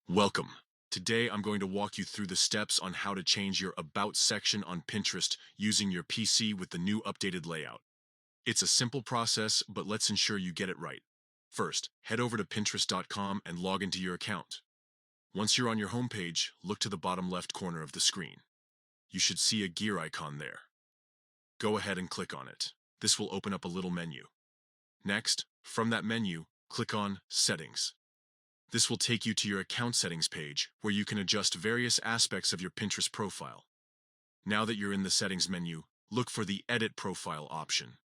Welcome. Today I'm going to walk you through the steps on how to change your About section on Pinterest using your PC with the new updated layout. It's a simple process, but let's ensure you get it right. First, head over to Pinterest.com and log into your account. Once you're on your homepage, look to the bottom left corner of the screen. You should see a gear icon there. Go ahead and click on it. This will open up a little menu. Next, from that menu, click on Settings. This will take you to your account settings page, where you can adjust various aspects of your Pinterest profile. Now that you're in the settings menu, look for the Edit Profile option.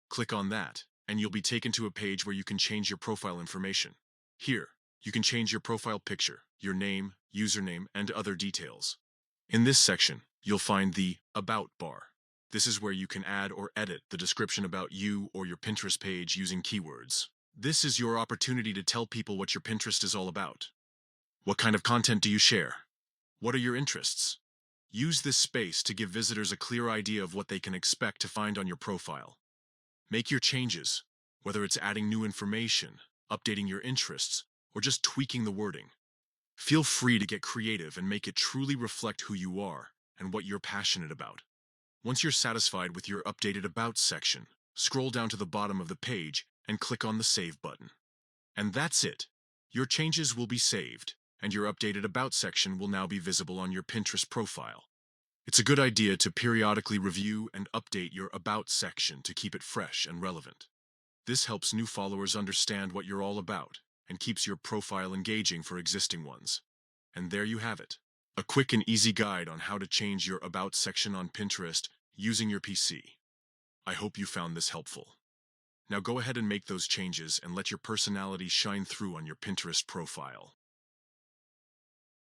Click on that, and you'll be taken to a page where you can change your profile information. Here, you can change your profile picture, your name, username, and other details. In this section, you'll find the About bar. This is where you can add or edit the description about you or your Pinterest page using keywords. This is your opportunity to tell people what your Pinterest is all about. What kind of content do you share? What are your interests? Use this space to give visitors a clear idea of what they can expect to find on your profile. Make your changes, whether it's adding new information, updating your interests, or just tweaking the wording. Feel free to get creative and make it truly reflect who you are and what you're passionate about. Once you're satisfied with your updated About section, scroll down to the bottom of the page and click on the Save button. And that's it. Your changes will be saved, and your updated About section will now be visible on your Pinterest profile. It's a good idea to periodically review and update your About section to keep it fresh and relevant. This helps new followers understand what you're all about and keeps your profile engaging for existing ones. And there you have it. A quick and easy guide on how to change your About section on Pinterest using your PC. I hope you found this helpful. Now go ahead and make those changes and let your personality shine through on your Pinterest profile.